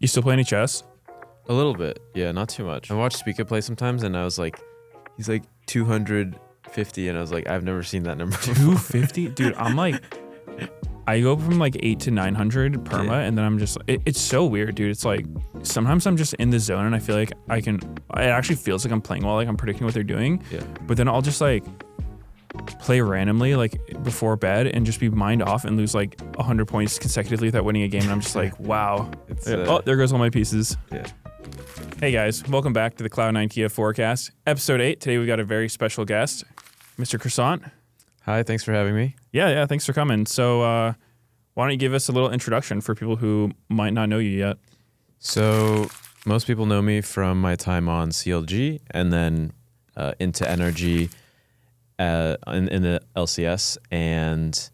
You still play any chess? A little bit, yeah, not too much. I watch Spica play sometimes, and I was like, he's like 250, and I was like, I've never seen that number before. 250? Dude, I'm like, I go from like 8 to 900 perma, Yeah. and then I'm just, it's so weird, dude. It's like, sometimes I'm just in the zone, and I feel like it actually feels like I'm playing well, like I'm predicting what they're doing. Yeah. But then I'll just like play randomly like before bed and just be mind off and lose like 100 points consecutively without winning a game. And I'm just like, wow. It's, Oh, there goes all my pieces. Yeah. Hey guys, welcome back to the Cloud9 Kia Forecast, episode 8. Today we got a very special guest, Mr. Croissant. Hi, thanks for having me. Yeah, thanks for coming. So why don't you give us a little introduction for people who might not know you yet? So most people know me from my time on CLG and then into NRG in the LCS, and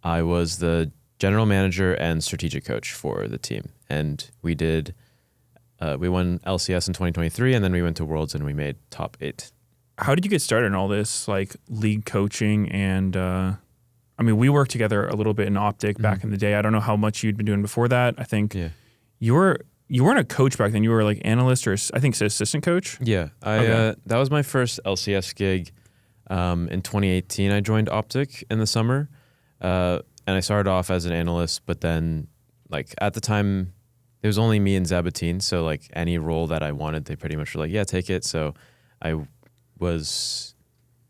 I was the general manager and strategic coach for the team. And we won LCS in 2023, and then we went to Worlds and we made top 8. How did you get started in all this, like league coaching? And I mean, we worked together a little bit in Optic back in the day. I don't know how much you'd been doing before that. I think you weren't a coach back then. You were like analyst or I think assistant coach. Yeah, that was my first LCS gig. In 2018, I joined Optic in the summer, and I started off as an analyst. But then, like at the time, it was only me and Zabatine, so like any role that I wanted, they pretty much were like, "Yeah, take it." So I was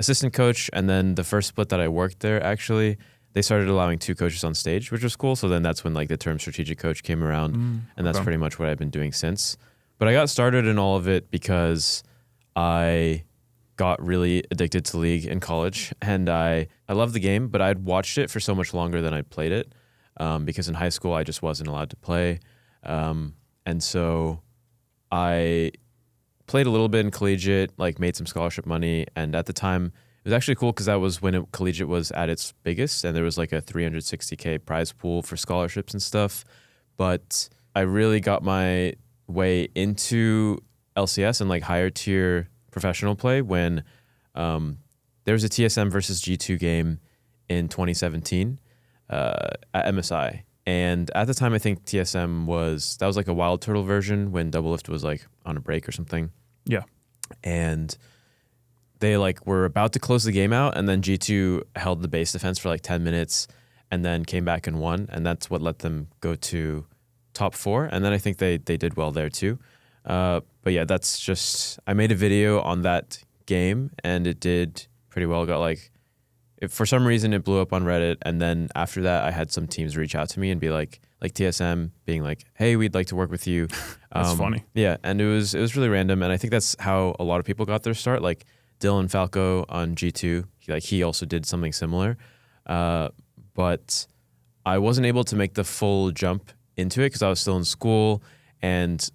assistant coach, and then the first split that I worked there, actually, they started allowing 2 coaches on stage, which was cool. So then that's when like the term strategic coach came around, and that's pretty much what I've been doing since. But I got started in all of it because I got really addicted to League in college, and I loved the game, but I'd watched it for so much longer than I'd played it, because in high school I just wasn't allowed to play, and so I played a little bit in collegiate, like made some scholarship money, and at the time it was actually cool because that was when collegiate was at its biggest, and there was like a 360K prize pool for scholarships and stuff. But I really got my way into LCS and like higher tier professional play when there was a TSM versus G2 game in 2017 at MSI. And at the time, I think TSM was like a Wild Turtle version when Doublelift was like on a break or something. Yeah. And they like were about to close the game out, and then G2 held the base defense for like 10 minutes and then came back and won. And that's what let them go to top 4. And then I think they did well there too. But yeah, that's just, I made a video on that game and it did pretty well. Got like, for some reason it blew up on Reddit. And then after that, I had some teams reach out to me and be like TSM being like, hey, we'd like to work with you. That's funny. Yeah. And it was really random. And I think that's how a lot of people got their start. Like Dylan Falco on G2, he also did something similar. But I wasn't able to make the full jump into it because I was still in school. And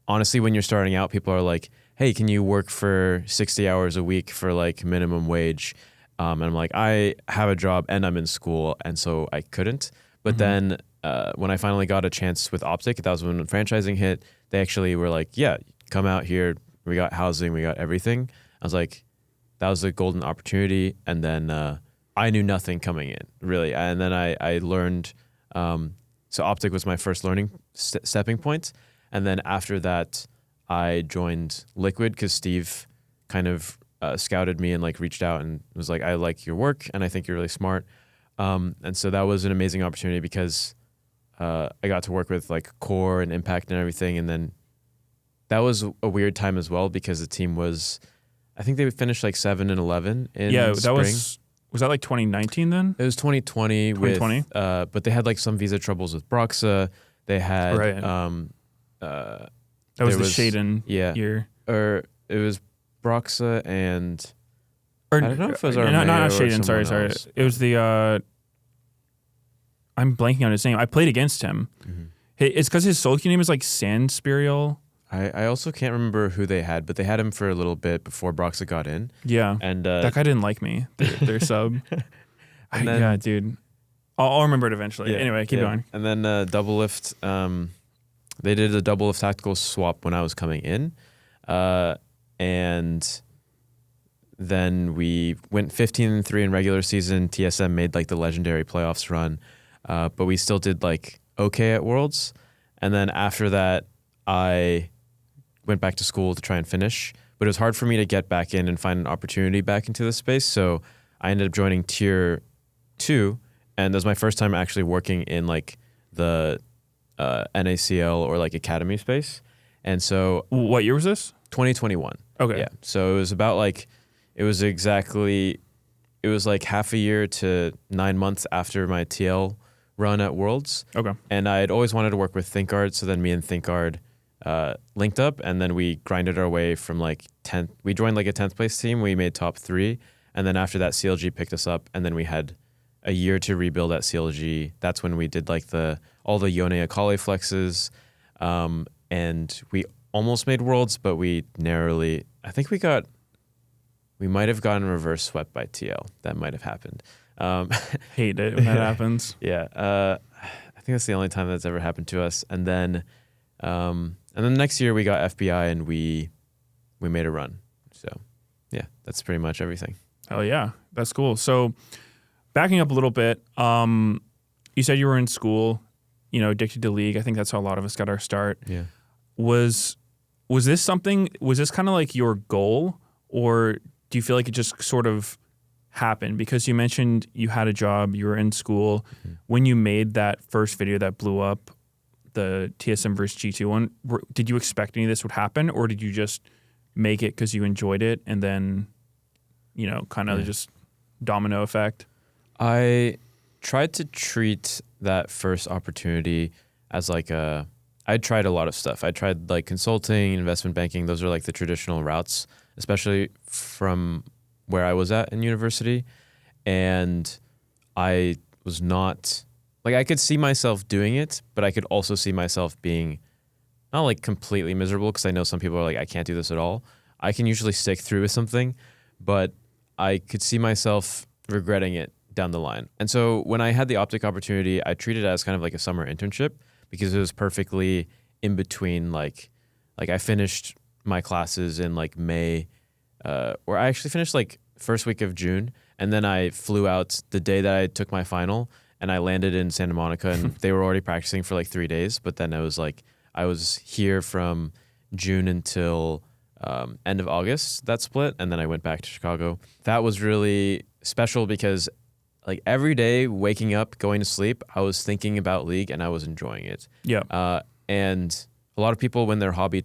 honestly, when you're starting out, people are like, hey, can you work for 60 hours a week for like minimum wage? And I'm like, I have a job and I'm in school, and so I couldn't. But then when I finally got a chance with Optic, that was when franchising hit. They actually were like, yeah, come out here. We got housing, we got everything. I was like, that was a golden opportunity. And then I knew nothing coming in, really. And then I learned, so Optic was my first learning stepping point. And then after that, I joined Liquid because Steve kind of scouted me and like reached out and was like, I like your work and I think you're really smart. And so that was an amazing opportunity because I got to work with like Core and Impact and everything. And then that was a weird time as well because the team was, I think they finished like 7-11 in spring. Was that like 2019 then? It was 2020 with, but they had like some visa troubles with Broxa. They had, that was the Shaden year. Or it was Broxa and I don't know if it was our not Shaden. Sorry. Else. It was the. I'm blanking on his name. I played against him. Mm-hmm. It's because his solo queue name is like Sanspirial. I also can't remember who they had, but they had him for a little bit before Broxa got in. Yeah, and that guy didn't like me. Their sub. Yeah, dude. I'll remember it eventually. Yeah, anyway, keep going. And then Doublelift. They did a Doublelift tactical swap when I was coming in. And then we went 15-3 in regular season. TSM made like the legendary playoffs run, but we still did like okay at Worlds. And then after that, I went back to school to try and finish, but it was hard for me to get back in and find an opportunity back into the space. So I ended up joining Tier 2, and that was my first time actually working in like the NACL or like academy space. And so What year was this? 2021. Okay. Yeah. So it was about like, it was like half a year to 9 months after my TL run at Worlds. Okay. And I had always wanted to work with ThinkGuard. So then me and ThinkGuard linked up, and then we grinded our way from like 10th. We joined like a 10th place team. We made top 3. And then after that, CLG picked us up, and then we had a year to rebuild at CLG. That's when we did like all the Yone Akali flexes. And we almost made Worlds, but we narrowly, I think we might have gotten reverse swept by TL. That might have happened. Hate it when that happens. Yeah. I think that's the only time that's ever happened to us. And then next year we got FBI, and we made a run. So yeah, that's pretty much everything. Hell yeah. That's cool. So backing up a little bit, you said you were in school, addicted to League. I think that's how a lot of us got our start. Yeah. Was this kind of like your goal, or do you feel like it just sort of happened? Because you mentioned you had a job, you were in school. Mm-hmm. When you made that first video that blew up, the TSM versus G2 one, did you expect any of this would happen, or did you just make it because you enjoyed it and then, kind of just domino effect? I tried to treat that first opportunity as like I tried a lot of stuff. I tried like consulting, investment banking. Those are like the traditional routes, especially from where I was at in university. And I was not, like, I could see myself doing it, but I could also see myself being not like completely miserable, because I know some people are like, I can't do this at all. I can usually stick through with something, but I could see myself regretting it down the line. And so when I had the Optic opportunity, I treated it as kind of like a summer internship, because it was perfectly in between, like I finished my classes in like May, or I actually finished like first week of June, and then I flew out the day that I took my final, and I landed in Santa Monica, and they were already practicing for like 3 days. But then I was here from June until end of August, that split, and then I went back to Chicago. That was really special because like every day waking up, going to sleep, I was thinking about League and I was enjoying it. Yeah. And a lot of people, when their hobby or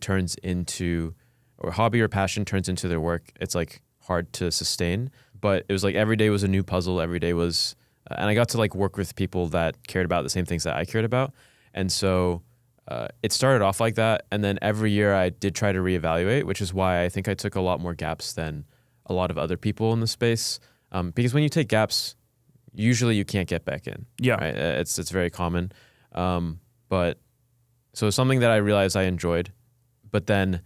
passion turns into their work, it's like hard to sustain. But it was like every day was a new puzzle. Every day was, and I got to like work with people that cared about the same things that I cared about. And so it started off like that. And then every year I did try to reevaluate, which is why I think I took a lot more gaps than a lot of other people in the space. Because when you take gaps, usually you can't get back in. Yeah. Right? It's very common. But so it's something that I realized I enjoyed. But then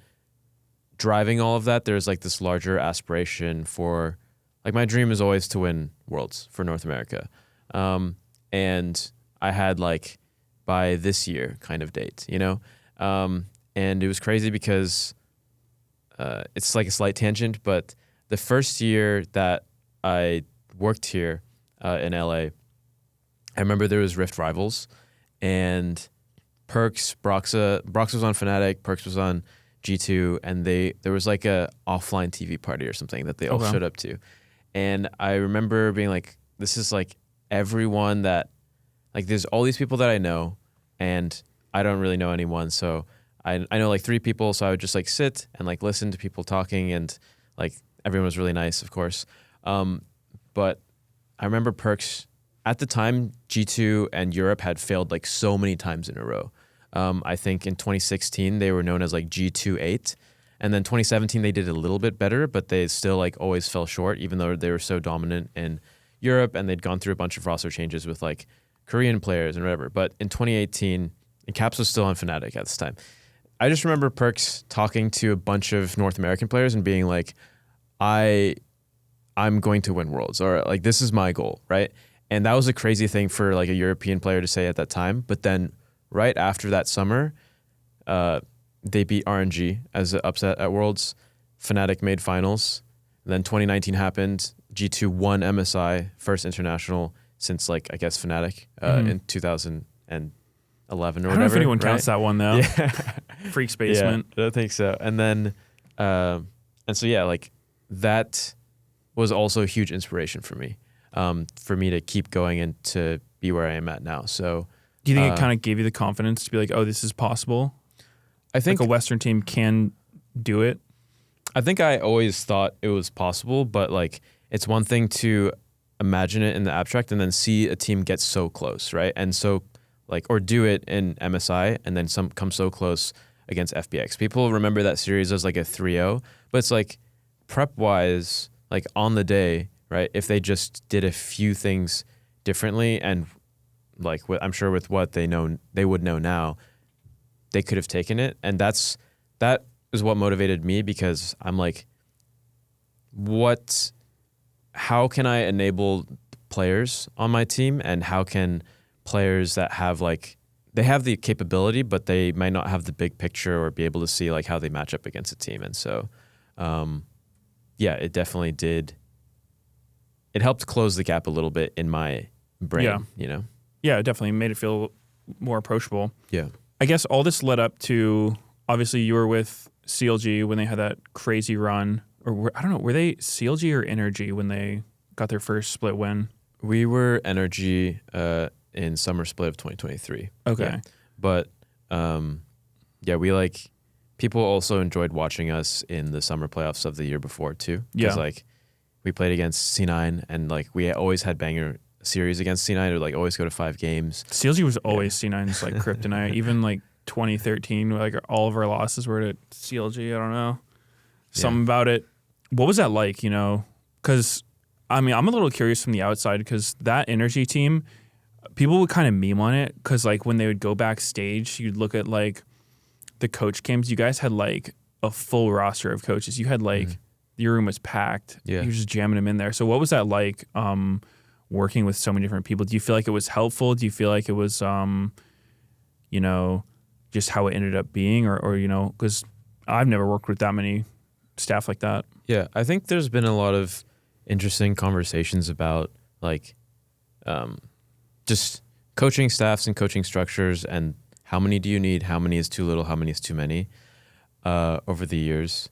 driving all of that, there's like this larger aspiration for, like, my dream is always to win Worlds for North America. And I had like by this year kind of date, and it was crazy because it's like a slight tangent, but the first year that I worked here in LA, I remember there was Rift Rivals, and Perks, Broxa was on Fnatic, Perks was on G2, and there was like a offline TV party or something that they all showed up to. And I remember being like, this is like everyone that, like, there's all these people that I know, and I don't really know anyone. So I know like 3 people, so I would just like sit and like listen to people talking, and like everyone was really nice, of course. But I remember Perks, at the time, G2 and Europe had failed like so many times in a row. I think in 2016, they were known as like G2-8. And then 2017, they did a little bit better, but they still like always fell short, even though they were so dominant in Europe, and they'd gone through a bunch of roster changes with like Korean players and whatever. But in 2018, and Caps was still on Fnatic at this time, I just remember Perks talking to a bunch of North American players and being like, I'm going to win Worlds, or like, this is my goal, right? And that was a crazy thing for like a European player to say at that time. But then right after that summer, they beat RNG as an upset at Worlds. Fnatic made finals. And then 2019 happened. G2 won MSI, first international since, like, I guess Fnatic in 2011 or whatever. I don't know if anyone counts that one, though. Yeah. Freak's basement. Yeah, I think so. And then, and so yeah, like that was also a huge inspiration for me to keep going and to be where I am at now. So, do you think it kind of gave you the confidence to be like, oh, this is possible? I think like a Western team can do it. I think I always thought it was possible, but like it's one thing to imagine it in the abstract and then see a team get so close, right? And so like, or do it in MSI and then some come so close against FPX. People remember that series as like a 3-0, but it's like prep wise, like on the day, right? If they just did a few things differently and like I'm sure with what they would know now, they could have taken it. And that is what motivated me, because I'm like, how can I enable players on my team, and how can players that have like, they have the capability, but they might not have the big picture or be able to see like how they match up against a team. And so, yeah, it definitely did. It helped close the gap a little bit in my brain, you know? Yeah, it definitely made it feel more approachable. Yeah. I guess all this led up to, obviously you were with CLG when they had that crazy run, or I don't know, were they CLG or Energy when they got their first split win? We were Energy in summer split of 2023. Okay. Yeah. But yeah, we like, people also enjoyed watching us in the summer playoffs of the year before too. Because like we played against C9 and like we always had banger series against C9. It would like always go to 5 games. CLG was always C9's like kryptonite. Even like 2013, like all of our losses were to CLG. I don't know. Something about it. What was that like, you know? Because, I mean, I'm a little curious from the outside because that Energy team, people would kind of meme on it because, like, when they would go backstage, you'd look at, like, the coach cams. You guys had, like, a full roster of coaches. You had, like, your room was packed. Yeah. You were just jamming them in there. So what was that like working with so many different people? Do you feel like it was helpful? Do you feel like it was, you know, just how it ended up being? Or you know, because I've never worked with that many staff like that. Yeah, I think there's been a lot of interesting conversations about like just coaching staffs and coaching structures and how many do you need, how many is too little, how many is too many over the years.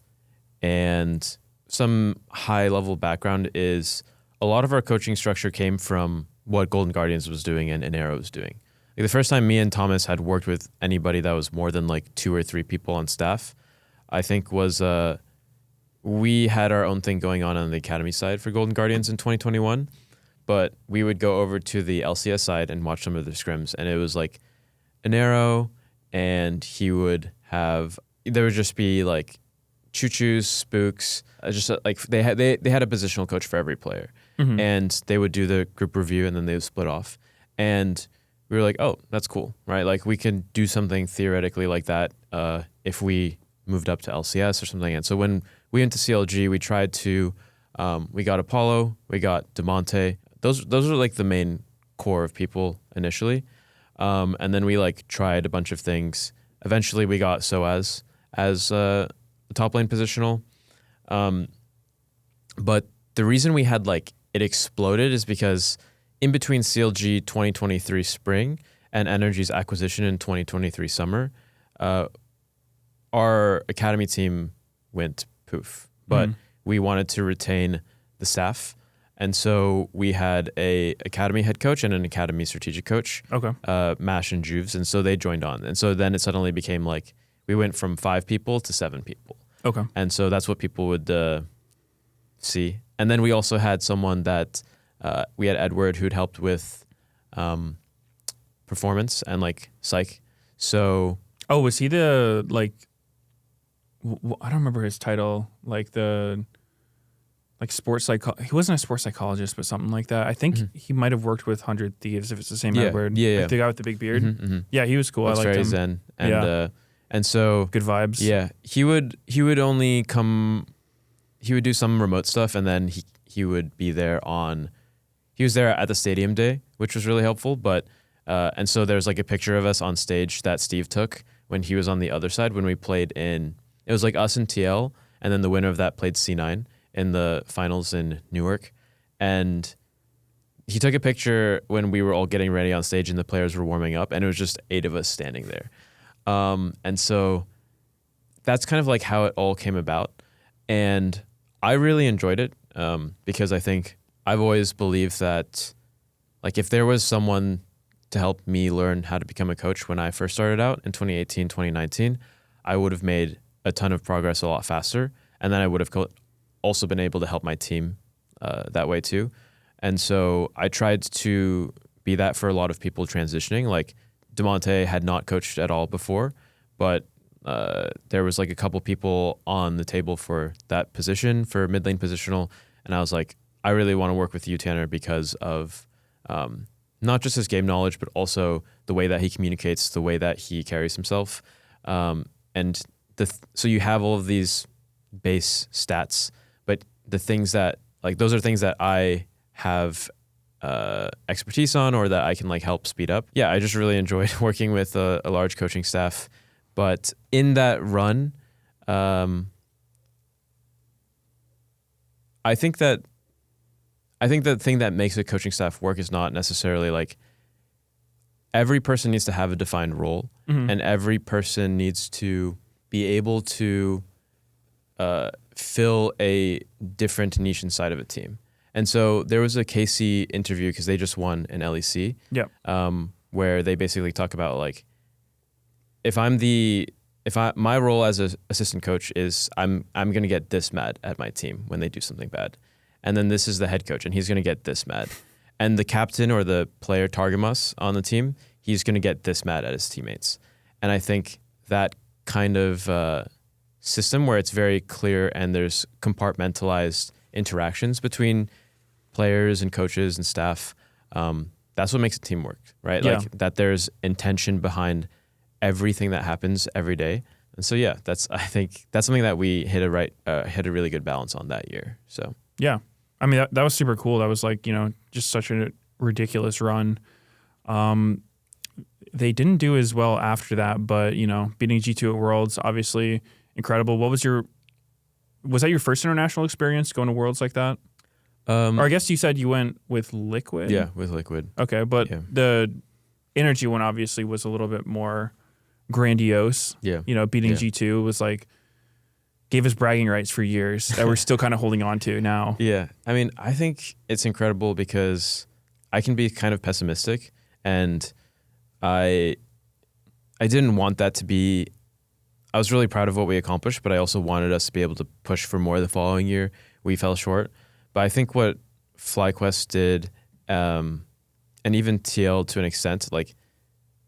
And some high level background is a lot of our coaching structure came from what Golden Guardians was doing and Inero was doing. Like the first time me and Thomas had worked with anybody that was more than like 2 or 3 people on staff, I think was we had our own thing going on the academy side for Golden Guardians in 2021, but we would go over to the LCS side and watch some of the scrims, and it was like Inero, and there would just be like Choo-Choos, Spooks, just like they had a positional coach for every player, and they would do the group review and then they would split off, and we were like, oh, that's cool, right? Like we can do something theoretically like that if we moved up to LCS or something. And so when we went to CLG, we tried to, we got Apollo, we got Demonte. Those are like the main core of people initially. And then we like tried a bunch of things. Eventually we got Soaz as the top lane positional. But the reason we had like it exploded is because in between CLG 2023 spring and Energy's acquisition in 2023 summer, our academy team went poof, but we wanted to retain the staff. And so we had a academy head coach and an academy strategic coach, Mash and Juves. And so they joined on. And so then it suddenly became like, we went from 5 people to 7 people. Okay. And so that's what people would see. And then we also had someone that, we had Edward who'd helped with performance and like psych. So. Oh, was he the like, I don't remember his title, like the sports he wasn't a sports psychologist, but something like that. I think he might have worked with 100 Thieves if it's the same Edward. Yeah, like the guy with the big beard. Yeah, he was cool. Looks I liked very him. Zen. And and so good vibes. Yeah, he would only come. He would do some remote stuff, and then he would be there he was there at the stadium day, which was really helpful. But and so there's like a picture of us on stage that Steve took when he was on the other side when we played in. It was like us and TL, and then the winner of that played C9 in the finals in Newark. And he took a picture when we were all getting ready on stage and the players were warming up, and it was just 8 of us standing there. And so that's kind of like how it all came about. And I really enjoyed it because I think I've always believed that like if there was someone to help me learn how to become a coach when I first started out in 2018, 2019, I would have made a ton of progress a lot faster. And then I would have also been able to help my team that way too. And so I tried to be that for a lot of people transitioning. Like Demonte had not coached at all before, but there was like a couple people on the table for that position, for mid lane positional. And I was like, I really want to work with you, Tanner, because of not just his game knowledge, but also the way that he communicates, the way that he carries himself. So you have all of these base stats, but the things that like those are things that I have expertise on or that I can like help speed up. Yeah, I just really enjoyed working with a large coaching staff. But in that run, I think the thing that makes a coaching staff work is not necessarily like every person needs to have a defined role, and every person needs to be able to fill a different niche inside of a team. And so there was a KC interview because they just won an LEC, where they basically talk about like, my role as an assistant coach is I'm going to get this mad at my team when they do something bad. And then this is the head coach and he's going to get this mad. And the captain or the player Targamas on the team, he's going to get this mad at his teammates. And I think that kind of system where it's very clear and there's compartmentalized interactions between players and coaches and staff, that's what makes a team work, right? Yeah. Like that there's intention behind everything that happens every day. And so, yeah, I think that's something that we hit a really good balance on that year. So, yeah, I mean, that was super cool. That was like, just such a ridiculous run. They didn't do as well after that, but, beating G2 at Worlds, obviously incredible. Was that your first international experience going to Worlds like that? Or I guess you said you went with Liquid? Yeah, with Liquid. Okay, but the Energy one obviously was a little bit more grandiose. Yeah. Beating G2 was like, gave us bragging rights for years that we're still kind of holding on to now. Yeah. I mean, I think it's incredible because I can be kind of pessimistic and I didn't want that to be, I was really proud of what we accomplished, but I also wanted us to be able to push for more the following year. We fell short. But I think what FlyQuest did, and even TL to an extent,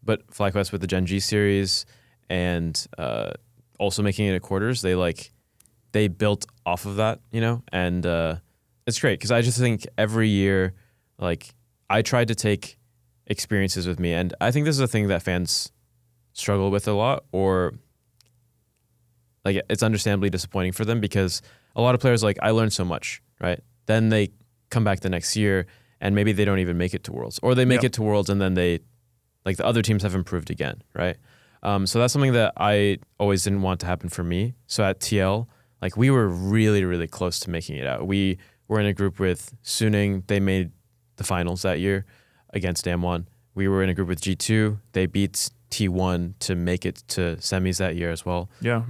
but FlyQuest with the Gen G series and also making it at quarters, they built off of that, and it's great because I just think every year, I tried to take experiences with me, and I think this is a thing that fans struggle with a lot, or it's understandably disappointing for them because a lot of players I learned so much, right? Then they come back the next year and maybe they don't even make it to Worlds, or they make it to Worlds and then they the other teams have improved again, right? So that's something that I always didn't want to happen for me. So at TL, we were really, really close to making it out. We were in a group with Suning. They made the finals that year against Damwon. We were in a group with G2. They beat T1 to make it to semis that year as well. Yeah.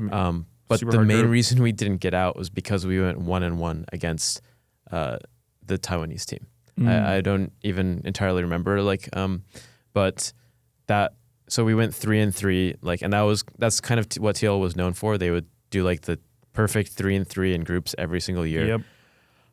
But the main reason we didn't get out was because we went 1-1 against the Taiwanese team. I don't even entirely remember, but that. So we went 3-3, and that's kind of what TL was known for. They would do the perfect 3-3 in groups every single year. Yep.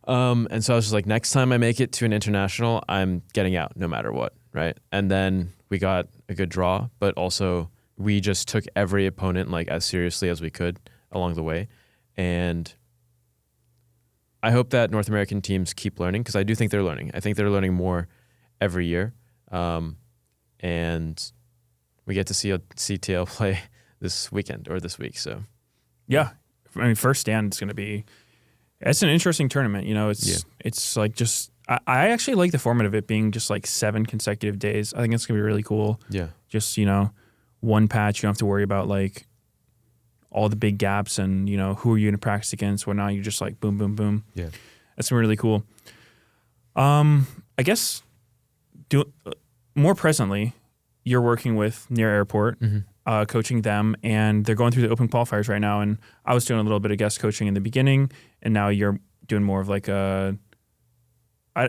And so I was just next time I make it to an international, I'm getting out no matter what, right? And then we got a good draw, but also we just took every opponent as seriously as we could along the way. And I hope that North American teams keep learning because I do think they're learning. I think they're learning more every year. And we get to see TL play this weekend or this week. So, yeah, I mean, first stand is going to be. It's an interesting tournament. It's just. I actually like the format of it being just 7 consecutive days. I think it's going to be really cool. Yeah. Just one patch. You don't have to worry about all the big gaps and who are you going to practice against. Whatnot. You just boom, boom, boom. Yeah. That's been really cool. I guess more presently, you're working with Near Airport. Mm-hmm. coaching them, and they're going through the open qualifiers right now. And I was doing a little bit of guest coaching in the beginning, and now you're doing more of like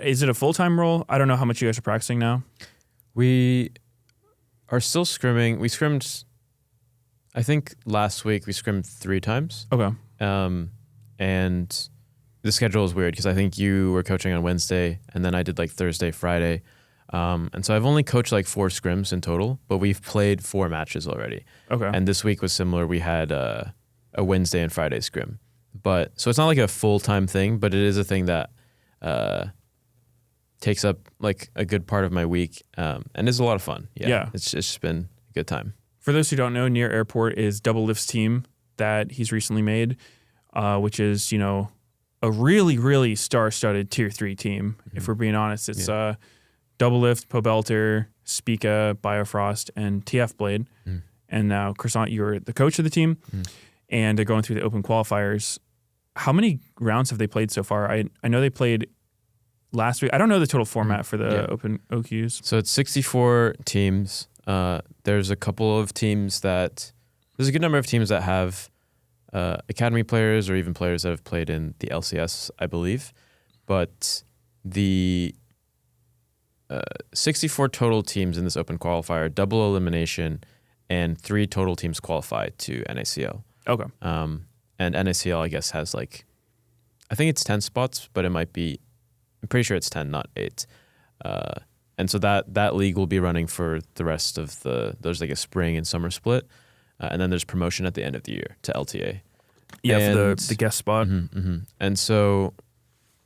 is it a full-time role? I don't know how much you guys are practicing now. We are still scrimming. We scrimmed, I think last week we scrimmed 3 times. Okay. And the schedule is weird because I think you were coaching on Wednesday, and then I did like Thursday, Friday. And so I've only coached like 4 scrims in total, but we've played 4 matches already. Okay. And this week was similar. We had a Wednesday and Friday scrim. So it's not like a full-time thing, but it is a thing that takes up like a good part of my week, and is a lot of fun. Yeah. It's just been a good time. For those who don't know, Near Airport is Doublelift's team that he's recently made, which is, a really, really star-studded Tier 3 team. Mm-hmm. If we're being honest, it's Doublelift, Pobelter, Spica, Biofrost, and TF Blade. Mm. And now, Croissant, you're the coach of the team, and they're going through the open qualifiers. How many rounds have they played so far? I know they played last week. I don't know the total format for the open OQs. So it's 64 teams. There's a couple of teams there's a good number of teams that have academy players or even players that have played in the LCS, I believe. But the 64 total teams in this open qualifier, double elimination, and 3 total teams qualify to NACL. Okay. And NACL, I guess, has like, I think it's 10 spots, but it might be, I'm pretty sure it's 10, not 8. And so that league will be running for the rest of there's like a spring and summer split. And then there's promotion at the end of the year to LTA. Yeah, for the guest spot. Mm-hmm, mm-hmm. And so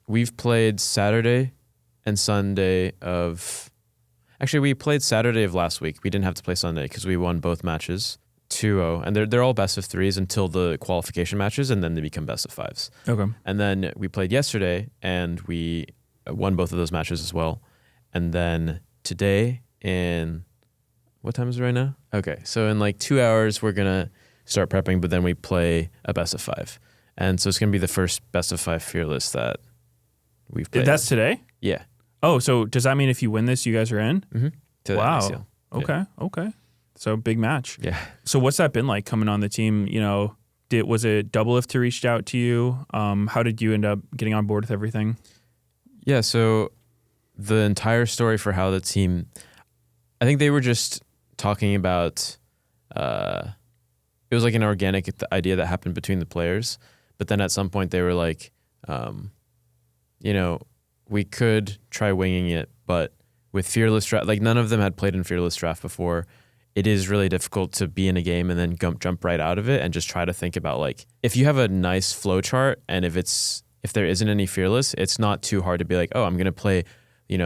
we've played Saturday and Sunday we played Saturday of last week. We didn't have to play Sunday because we won both matches 2-0. And they're all best of 3s until the qualification matches, and then they become best of 5s. Okay. And then we played yesterday, and we won both of those matches as well. And then today what time is it right now? Okay, so in like 2 hours, we're going to start prepping, but then we play a best of 5. And so it's going to be the first best of 5 Fearless that we've played. That's today? Yeah. Oh, so does that mean if you win this, you guys are in? Mm-hmm. Wow. Okay. So big match. Yeah. So what's that been like coming on the team? Was it Doublelift who reached out to you? How did you end up getting on board with everything? Yeah, so the entire story for how the team, I think they were just talking about, it was like an organic idea that happened between the players. But then at some point they were like, we could try winging it, but with Fearless Draft, like none of them had played in Fearless Draft before. It is really difficult to be in a game and then jump right out of it and just try to think about like, if you have a nice flow chart and if there isn't any Fearless, it's not too hard to be like, oh, I'm going to play,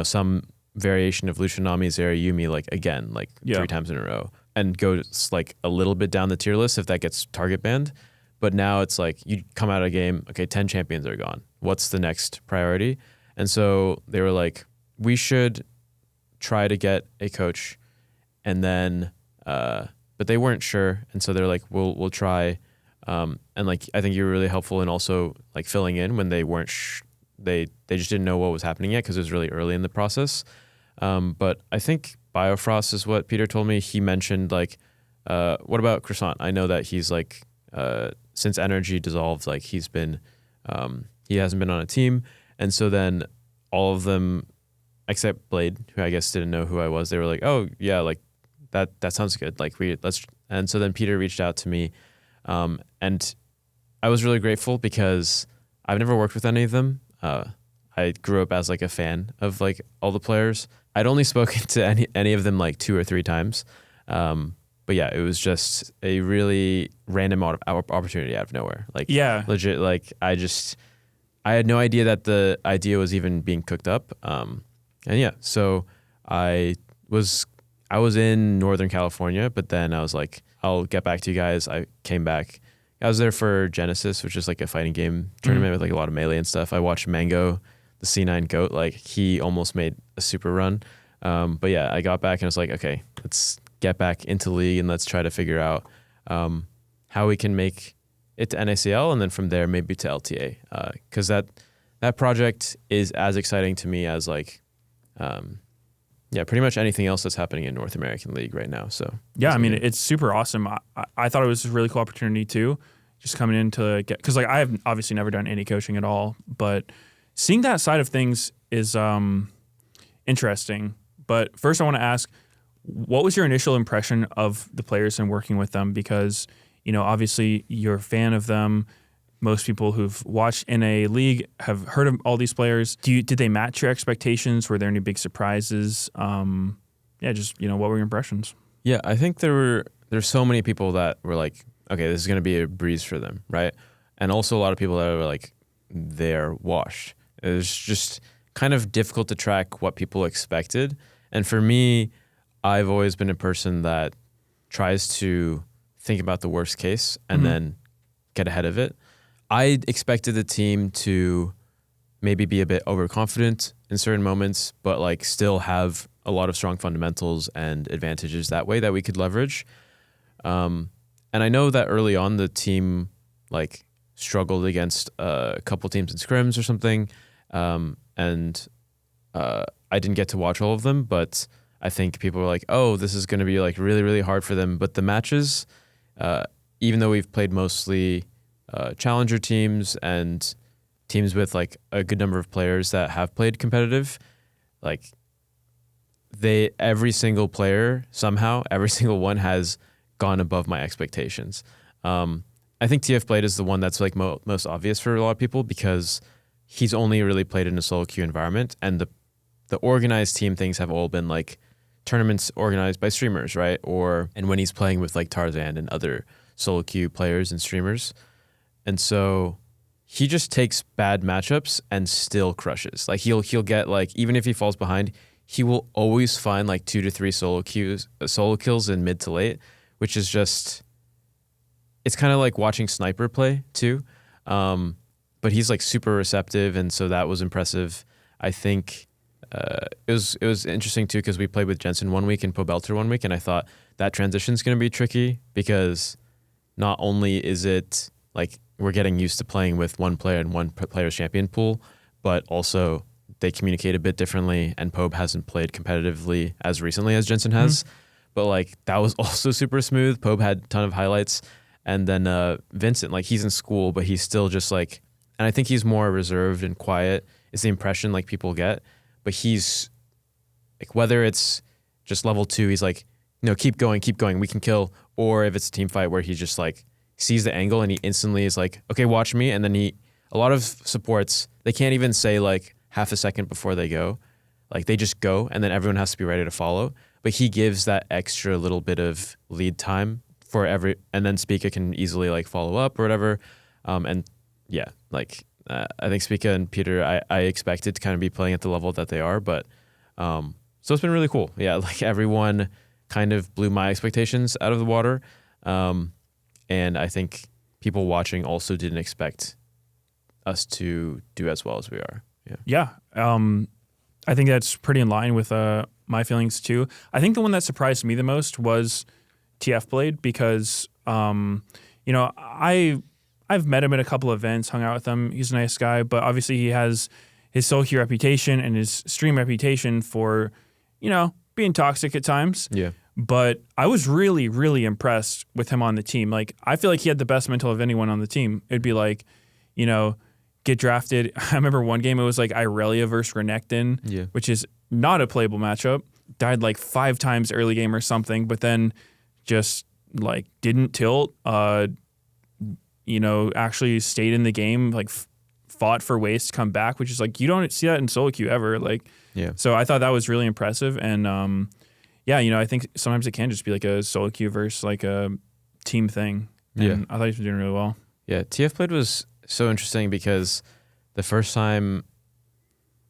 some variation of Lucian Nami, Zera, Yumi, like again, like 3 times in a row and go like a little bit down the tier list if that gets target banned. But now it's like you come out of a game, okay, 10 champions are gone. What's the next priority? And so they were like, we should try to get a coach, and then, but they weren't sure, and so they're like, we'll try, and like I think you were really helpful in also like filling in when they weren't, they just didn't know what was happening yet because it was really early in the process. But I think Biofrost is what Peter told me. He mentioned like, what about Croissant? I know that he's like, since Energy dissolved, like he hasn't been on a team. And so then all of them, except Blade, who I guess didn't know who I was, they were like, oh yeah, like that sounds good. Like and so then Peter reached out to me. And I was really grateful because I've never worked with any of them. I grew up as like a fan of like all the players. I'd only spoken to any of them like 2 or 3 times. But yeah, it was just a really random opportunity out of nowhere. Like legit, like I had no idea that the idea was even being cooked up. And yeah, so I was in Northern California, but then I was like, I'll get back to you guys. I came back. I was there for Genesis, which is like a fighting game tournament with like a lot of melee and stuff. I watched Mango, the C9 GOAT, like he almost made a super run. But yeah, I got back and I was like, okay, let's get back into League and let's try to figure out how we can make it to NACL and then from there maybe to LTA. Because that project is as exciting to me as like, yeah, pretty much anything else that's happening in North American League right now. So yeah, I mean, it's super awesome. I thought it was a really cool opportunity too, just coming in to get, because like I have obviously never done any coaching at all, but seeing that side of things is interesting. But first, I want to ask, what was your initial impression of the players and working with them? Because, you know, obviously you're a fan of them. Most people who've watched in a league have heard of all these players. Did they match your expectations? Were there any big surprises? Just, you know, what were your impressions? Yeah, I think there's so many people that were like, okay, this is going to be a breeze for them, right? And also a lot of people that were like, they're washed. It was just kind of difficult to track what people expected. And for me, I've always been a person that tries to think about the worst case and then get ahead of it. I expected the team to maybe be a bit overconfident in certain moments, but like still have a lot of strong fundamentals and advantages that way that we could leverage. And I know that early on the team like struggled against a couple teams in scrims or something. And I didn't get to watch all of them, but I think people were like, oh, this is going to be like really, really hard for them. But the matches, even though we've played mostly challenger teams and teams with like a good number of players that have played competitive, like every single player somehow, every single one has gone above my expectations. I think TF Blade is the one that's like most obvious for a lot of people because he's only really played in a solo queue environment, and the organized team things have all been like tournaments organized by streamers, right? And when he's playing with like Tarzan and other solo queue players and streamers. And so he just takes bad matchups and still crushes. Like he'll get like, even if he falls behind, he will always find like 2 to 3 solo kills in mid to late, which is just, it's kind of like watching Sniper play too. But he's like super receptive, and so that was impressive. I think it was interesting too because we played with Jensen one week and Pobelter one week, and I thought that transition is going to be tricky because not only is it like we're getting used to playing with one player and one player's champion pool, but also they communicate a bit differently, and Pobe hasn't played competitively as recently as Jensen has. But like that was also super smooth. Pobe had a ton of highlights. And then Vincent, like he's in school, but he's still just like, and I think he's more reserved and quiet is the impression like people get. But he's like, whether it's just level 2, he's like, no, keep going, we can kill. Or if it's a team fight where he just like sees the angle and he instantly is like, okay, watch me. And then a lot of supports, they can't even say like half a second before they go. Like they just go and then everyone has to be ready to follow. But he gives that extra little bit of lead time for and then Spica can easily like follow up or whatever. And yeah, like I think Spica and Peter, I expected to kind of be playing at the level that they are, but so it's been really cool. Yeah, like everyone kind of blew my expectations out of the water. And I think people watching also didn't expect us to do as well as we are. Yeah. I think that's pretty in line with my feelings too. I think the one that surprised me the most was TF Blade because, you know, I've met him at a couple of events, hung out with him. He's a nice guy, but obviously he has his solo queue reputation and his stream reputation for, you know, being toxic at times. Yeah. But I was really, really impressed with him on the team. Like, I feel like he had the best mental of anyone on the team. It'd be like, you know, get drafted. I remember one game, it was like Irelia versus Renekton, which is not a playable matchup. Died like 5 times early game or something, but then just like didn't tilt, you know, actually stayed in the game, like fought for ways to come back, which is like, you don't see that in solo queue ever. Like, so I thought that was really impressive. And yeah, you know, I think sometimes it can just be like a solo queue versus like a team thing. And I thought he was doing really well. Yeah, TF Blade was so interesting because the first time,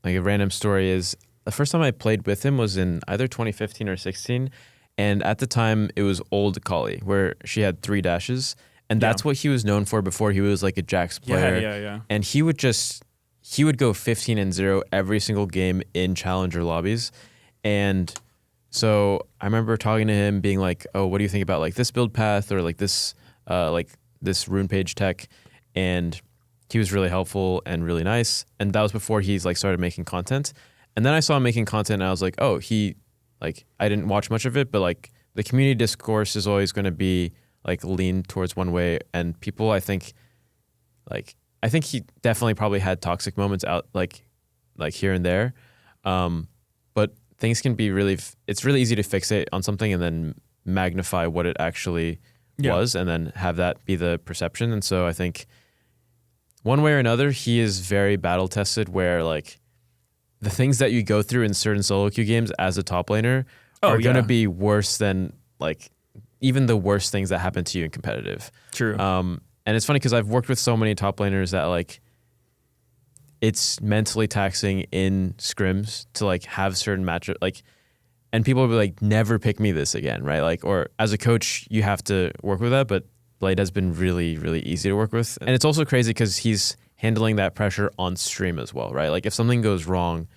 like a random story is, the first time I played with him was in either 2015 or 16. And at the time, it was old Kali, where she had 3 dashes. And that's what he was known for before he was like a Jax player. Yeah. And he would go 15-0 every single game in challenger lobbies. And so I remember talking to him being like, oh, what do you think about like this build path or like this rune page tech? And he was really helpful and really nice. And that was before he's like started making content. And then I saw him making content and I was like, oh, he like I didn't watch much of it, but like the community discourse is always going to be like lean towards one way, and people I think he definitely probably had toxic moments out like here and there, but things can be really it's really easy to fixate on something and then magnify what it actually was, and then have that be the perception. And so I think one way or another, he is very battle tested, where like the things that you go through in certain solo queue games as a top laner are going to be worse than like even the worst things that happen to you in competitive. True. And it's funny because I've worked with so many top laners that like it's mentally taxing in scrims to like have certain matchup like, and people will be like, never pick me this again, right? Like, or as a coach, you have to work with that, but Blade has been really, really easy to work with. And it's also crazy because he's handling that pressure on stream as well, right? Like if something goes wrong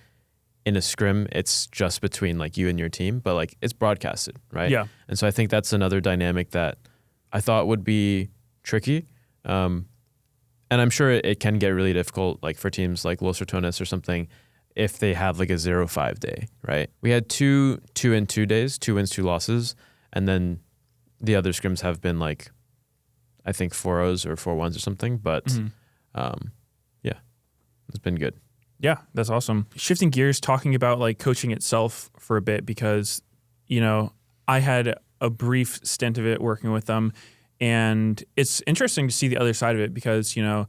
in a scrim, it's just between like you and your team, but like it's broadcasted, right? Yeah. And so I think that's another dynamic that I thought would be tricky. And I'm sure it can get really difficult, like for teams like Los Ratones or something, if they have like a 0-5 day, right? We had 2 and 2 days, 2 wins, 2 losses, and then the other scrims have been like, I think 4-0s or 4-1s or something, but yeah, it's been good. Yeah, that's awesome. Shifting gears, talking about like coaching itself for a bit, because, you know, I had a brief stint of it working with them, and it's interesting to see the other side of it because, you know,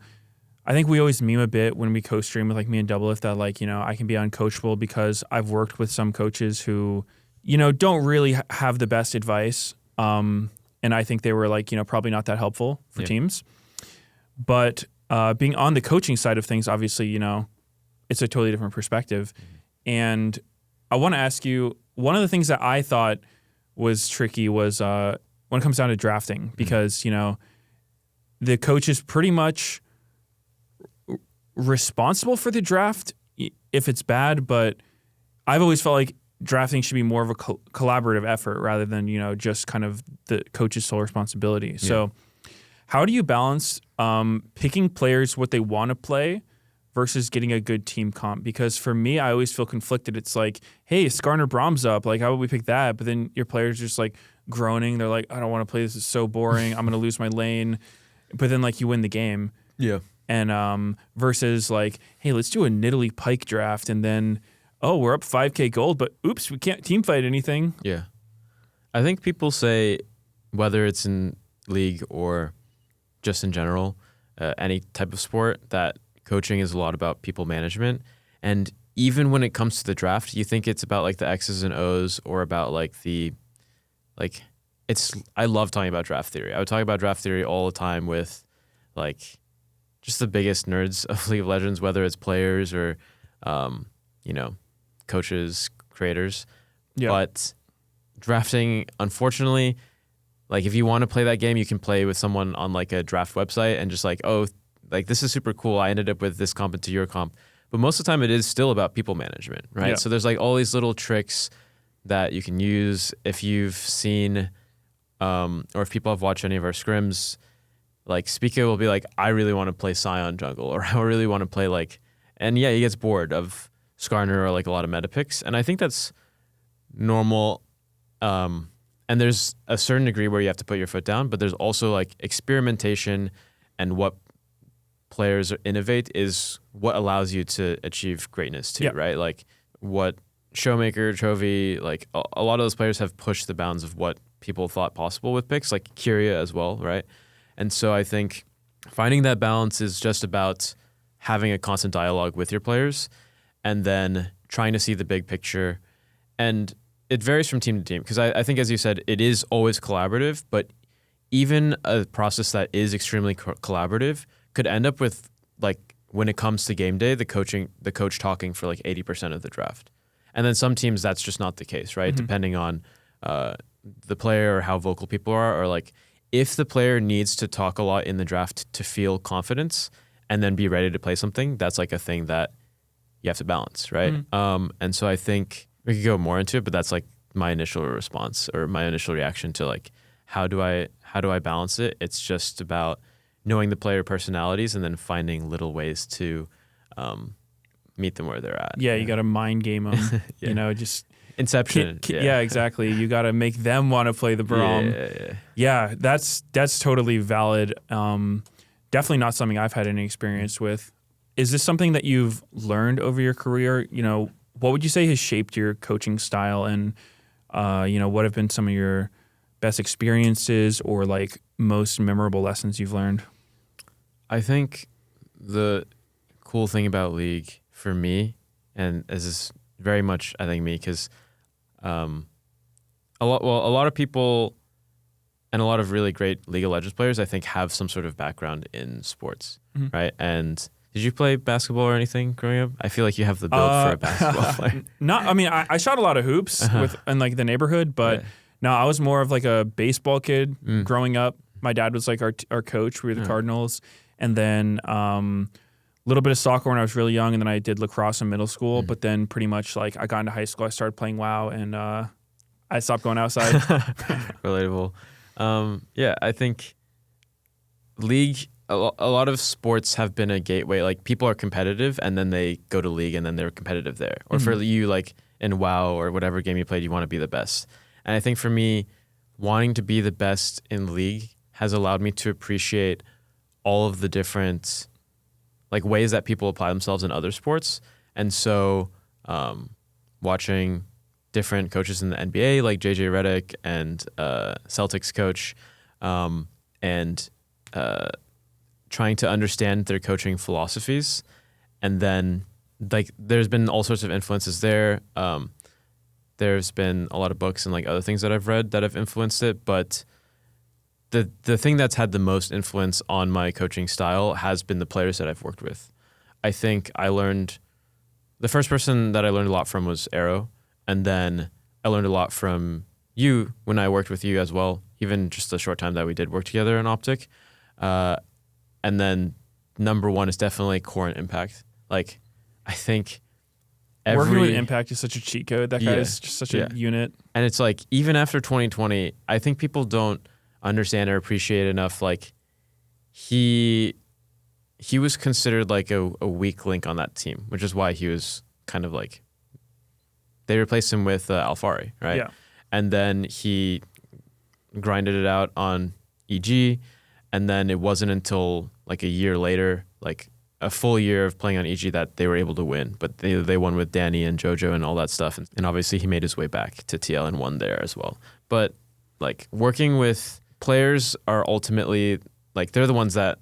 I think we always meme a bit when we co-stream with like me and Doublelift that like, you know, I can be uncoachable because I've worked with some coaches who, you know, don't really have the best advice. And I think they were like, you know, probably not that helpful for teams. But being on the coaching side of things, obviously, you know, it's a totally different perspective. And I want to ask you, one of the things that I thought was tricky was when it comes down to drafting, because, you know, the coach is pretty much responsible for the draft if it's bad, but I've always felt like drafting should be more of a collaborative effort rather than, you know, just kind of the coach's sole responsibility. Yeah. So how do you balance picking players what they want to play versus getting a good team comp? Because for me, I always feel conflicted. It's like, hey, Skarner Brahms up. Like, how would we pick that? But then your players just like groaning. They're like, I don't want to play. This is so boring. I'm going to lose my lane. But then like you win the game. Yeah. And versus like, hey, let's do a Nidalee Pyke draft, and then, oh, we're up 5K gold, but oops, we can't team fight anything. Yeah. I think people say, whether it's in League or just in general, any type of sport, that coaching is a lot about people management. And even when it comes to the draft, you think it's about like the X's and O's or about like the, like, it's, I love talking about draft theory. I would talk about draft theory all the time with like just the biggest nerds of League of Legends, whether it's players or, you know, coaches, creators. Yeah. But drafting, unfortunately, like if you want to play that game, you can play with someone on like a draft website and just like, oh, like this is super cool. I ended up with this comp into your comp. But most of the time it is still about people management, right? Yeah. So there's like all these little tricks that you can use. If you've seen, or if people have watched any of our scrims, like Spica will be like, I really want to play Sion jungle, or I really want to play like, and yeah, he gets bored of Skarner or like a lot of meta picks. And I think that's normal. And there's a certain degree where you have to put your foot down, but there's also like experimentation, and what players innovate is what allows you to achieve greatness too, right? Like what Showmaker, Chovy, like a lot of those players have pushed the bounds of what people thought possible with picks, like Kyria as well, right? And so I think finding that balance is just about having a constant dialogue with your players and then trying to see the big picture. And it varies from team to team, because I think, as you said, it is always collaborative, but even a process that is extremely collaborative could end up with, like, when it comes to game day, the coach talking for like 80% of the draft. And then some teams, that's just not the case, right? Mm-hmm. Depending on the player or how vocal people are, or like if the player needs to talk a lot in the draft to feel confidence and then be ready to play something, that's like a thing that you have to balance, right? Mm-hmm. And so I think we could go more into it, but that's like my initial response or my initial reaction to like, how do I balance it? It's just about knowing the player personalities and then finding little ways to meet them where they're at. Yeah, you got to mind game them. You know, just Inception. Yeah, exactly. You got to make them want to play the Braum. Yeah, that's totally valid. Definitely not something I've had any experience with. Is this something that you've learned over your career? You know, what would you say has shaped your coaching style, and you know, what have been some of your best experiences or like most memorable lessons you've learned? I think the cool thing about League for me, and this is very much I think me, because a lot of people and a lot of really great League of Legends players I think have some sort of background in sports, right? And did you play basketball or anything growing up? I feel like you have the build for a basketball player. I mean, I shot a lot of hoops in like the neighborhood, but no, I was more of like a baseball kid growing up. My dad was like our coach. We were the Cardinals, and then a little bit of soccer when I was really young, and then I did lacrosse in middle school. But then pretty much like I got into high school, I started playing WoW, and I stopped going outside. Relatable. Yeah, I think League. A lot of sports have been a gateway. Like people are competitive, and then they go to League, and then they're competitive there. Or for you, like in WoW or whatever game you played, you want to be the best. And I think for me, wanting to be the best in League has allowed me to appreciate all of the different like ways that people apply themselves in other sports. And so, watching different coaches in the NBA, like JJ Redick and Celtics coach, and trying to understand their coaching philosophies, and then like there's been all sorts of influences there. There's been a lot of books and like other things that I've read that have influenced it, but the thing that's had the most influence on my coaching style has been the players that I've worked with. I think the first person that I learned a lot from was Arrow, and then I learned a lot from you when I worked with you as well, even just the short time that we did work together in Optic. And then number one is definitely Core and Impact. Like, I think working with Impact is such a cheat code. That guy is just such a unit. And it's like, even after 2020, I think people don't understand or appreciate enough. Like, he was considered like a weak link on that team, which is why he was kind of like, they replaced him with Alfari, right? Yeah. And then he grinded it out on EG. And then it wasn't until like a year later, like a full year of playing on EG, that they were able to win. But they won with Danny and JoJo and all that stuff. And obviously he made his way back to TL and won there as well. But like working with players are ultimately like, they're the ones that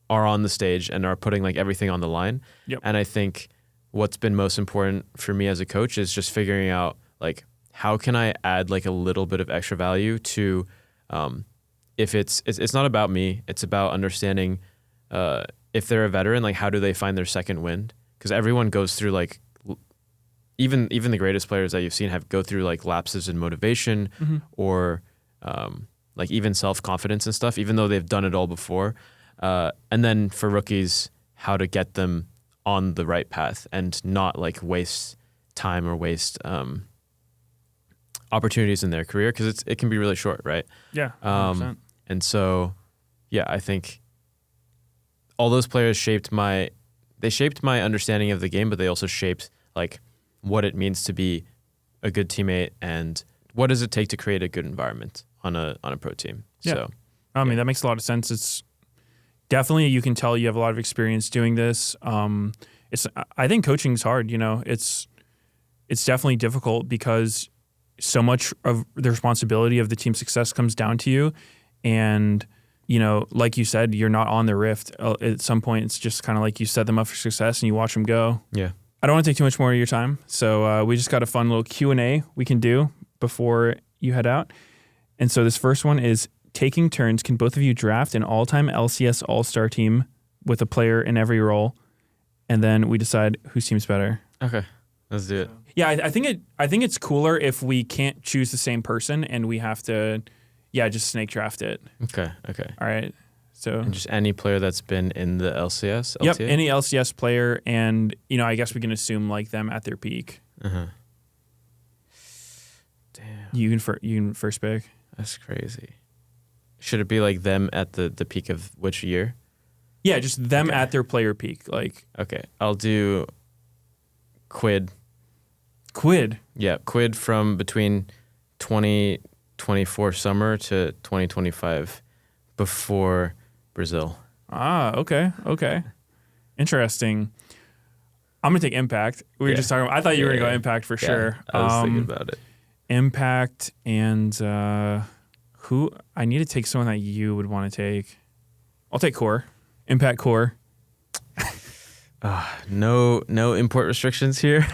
are on the stage and are putting like everything on the line. Yep. And I think what's been most important for me as a coach is just figuring out like, how can I add like a little bit of extra value to, if it's not about me, it's about understanding if they're a veteran, like how do they find their second wind? Because everyone goes through like, even the greatest players that you've seen go through like lapses in motivation or like even self-confidence and stuff, even though they've done it all before. And then for rookies, how to get them on the right path and not like waste time or waste opportunities in their career, because it can be really short, right? Yeah. 100%. And so, yeah, I think all those players shaped my understanding of the game, but they also shaped like what it means to be a good teammate and what does it take to create a good environment on a pro team. Yeah. So, I mean, that makes a lot of sense. It's definitely, you can tell you have a lot of experience doing this. I think coaching is hard, you know, it's definitely difficult because so much of the responsibility of the team's success comes down to you. And, you know, like you said, you're not on the Rift. At some point, it's just kind of like you set them up for success and you watch them go. Yeah. I don't want to take too much more of your time. So we just got a fun little Q&A we can do before you head out. And so this first one is, taking turns, can both of you draft an all-time LCS all-star team with a player in every role? And then we decide whose team's better. Okay, let's do it. Yeah, I think it's cooler if we can't choose the same person and we have to, just snake draft it. Okay. All right. So and just any player that's been in the LCS? LTA? Yep, any LCS player, and you know, I guess we can assume like them at their peak. Damn. You can first pick. That's crazy. Should it be like them at the peak of which year? Yeah, just them at their player peak. Like, okay, I'll do Quid. Quid. Yeah, Quid from between 2024 summer to 2025 before Brazil. Okay. Interesting. I'm going to take Impact. We were just talking about, I thought you were going to go Impact for sure. I was thinking about it. Impact and who? I need to take someone that you would want to take. I'll take Core. Impact Core. No import restrictions here.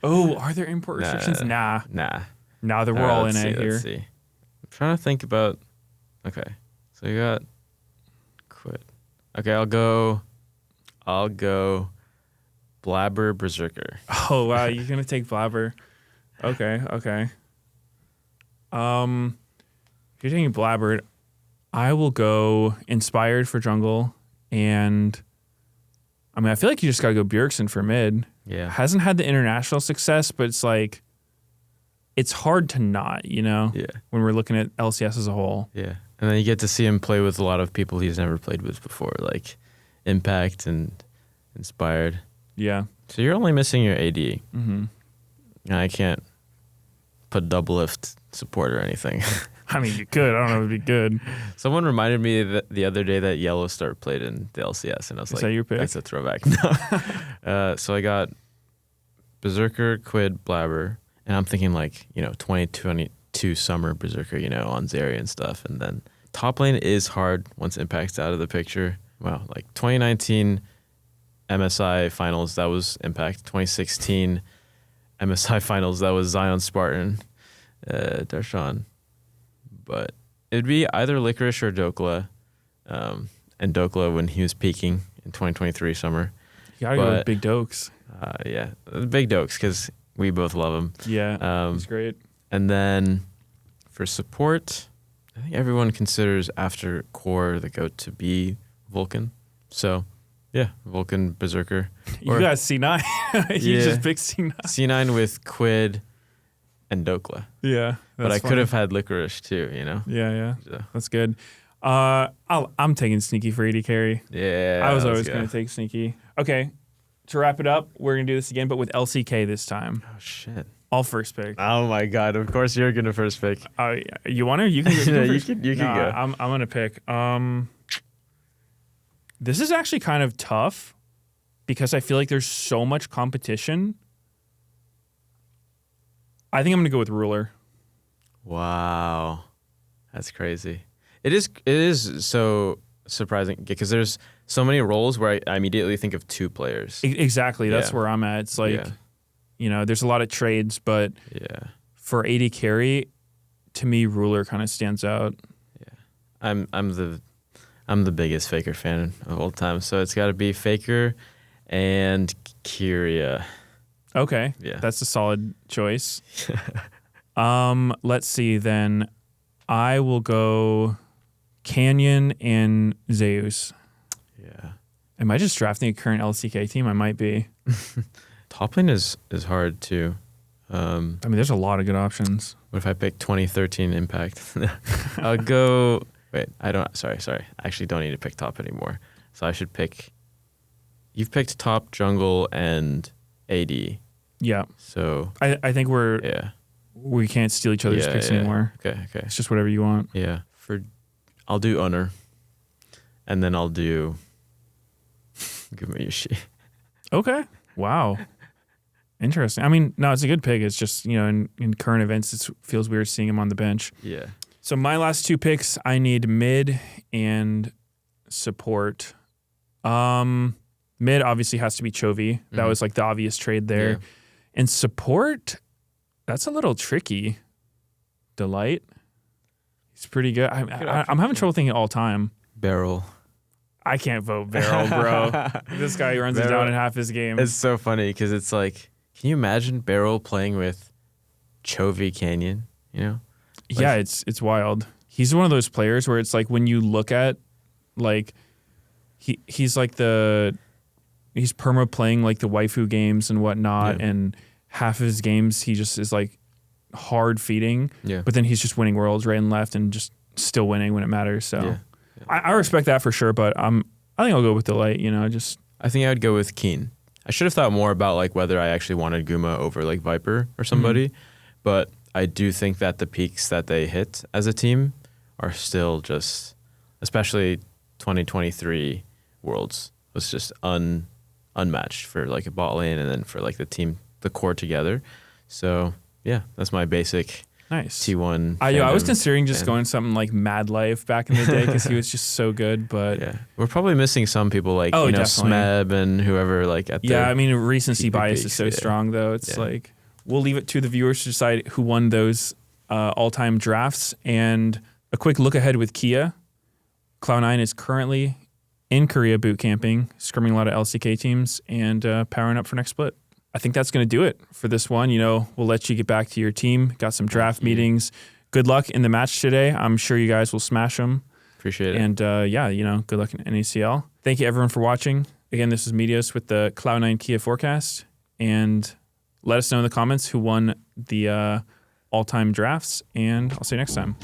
Oh, are there import restrictions? Nah. Nah, we're all in it here. Let's see. I'm trying to think about. Okay, so you got Quid. Okay, I'll go Blabber Berserker. Oh wow, you're gonna take Blabber. Okay. If you're taking Blabber, I will go Inspired for jungle, and I mean I feel like you just gotta go Bjergsen for mid. Yeah, hasn't had the international success, but it's like it's hard to not, when we're looking at LCS as a whole. Yeah, and then you get to see him play with a lot of people he's never played with before, like Impact and Inspired. Yeah. So you're only missing your AD. Mm-hmm. I can't put double lift support or anything. I mean, you could. I don't know if it'd be good. Someone reminded me the other day that Yellow Star played in the LCS, and I was like, "Is that your pick?" That's a throwback. No. So I got Berserker, Quid, Blabber, and I'm thinking 2022 summer Berserker, on Zeri and stuff, and then top lane is hard once Impact's out of the picture. Wow, 2019 MSI finals, that was Impact. 2016 MSI finals, that was Zion Spartan, Darshan. But it'd be either Licorice or Dokla. And Dokla when he was peaking in 2023 summer. You gotta go with Big Dokes. Yeah, Big Dokes, because we both love him. Yeah, he's great. And then for support, I think everyone considers after Core the GOAT to be Vulcan. So, yeah, Vulcan, Berserker. You got C9. You just picked C9. C9 with Quid and Dokla. Yeah. But I could have had Licorice too, Yeah. So. That's good. I'm taking Sneaky for AD carry. Yeah. I was always going to take Sneaky. Okay. To wrap it up, we're going to do this again, but with LCK this time. Oh, shit. I'll first pick. Oh, my God. Of course you're going to first pick. You want to? You can go first. You can go. I'm going to pick. This is actually kind of tough because I feel like there's so much competition. I think I'm going to go with Ruler. Wow. That's crazy. It is so surprising because there's so many roles where I immediately think of two players. Exactly. That's where I'm at. It's like, there's a lot of trades, but for AD carry, to me, Ruler kind of stands out. Yeah. I'm the biggest Faker fan of all time, so it's got to be Faker and Kyria. Okay. Yeah. That's a solid choice. Let's see then. I will go Canyon and Zeus. Yeah. Am I just drafting a current LCK team? I might be. Top lane is hard too. There's a lot of good options. What if I pick 2013 Impact? I'll go... Wait, I don't... Sorry. I actually don't need to pick top anymore. So I should pick... You've picked top, jungle, and AD. Yeah. So... I think we can't steal each other's picks anymore. Okay. It's just whatever you want. Yeah. I'll do Honor. And then I'll do... Give me Yushi. Okay. Wow. Interesting. It's a good pick. It's just, in current events, it feels weird seeing him on the bench. Yeah. So my last two picks, I need mid and support. Mid obviously has to be Chovy. That was the obvious trade there. Yeah. And support, that's a little tricky. Delight. He's pretty good. I'm having trouble thinking all time. Beryl. I can't vote Beryl, bro. This guy runs it down in half his game. It's so funny because it's like, can you imagine Beryl playing with Chovy Canyon? Yeah, it's wild. He's one of those players where it's like when you look at he's perma playing the waifu games and whatnot, and half of his games he just is hard feeding. Yeah. But then he's just winning worlds right and left and just still winning when it matters. So I respect that for sure, but I think I'll go with Delight, I think I would go with Keen. I should have thought more about like whether I actually wanted Guma over like Viper or somebody, but I do think that the peaks that they hit as a team are still just, especially 2023 Worlds was just unmatched for like a bot lane and then for like the team, the core together. So yeah, that's my basic nice T1. I was considering just going something like Mad Life back in the day because he was just so good. But yeah, we're probably missing some people like definitely. Smeb and whoever like at the I mean recency PvP bias is so strong though. It's like we'll leave it to the viewers to decide who won those all-time drafts. And a quick look ahead with Kia. Cloud9 is currently in Korea boot camping, scrimming a lot of LCK teams, and powering up for next split. I think that's going to do it for this one. We'll let you get back to your team. Got some draft meetings. Good luck in the match today. I'm sure you guys will smash them. Appreciate it. And good luck in NACL. Thank you everyone for watching. Again, this is Medios with the Cloud9 Kia forecast. And let us know in the comments who won the all-time drafts. And I'll see you next time.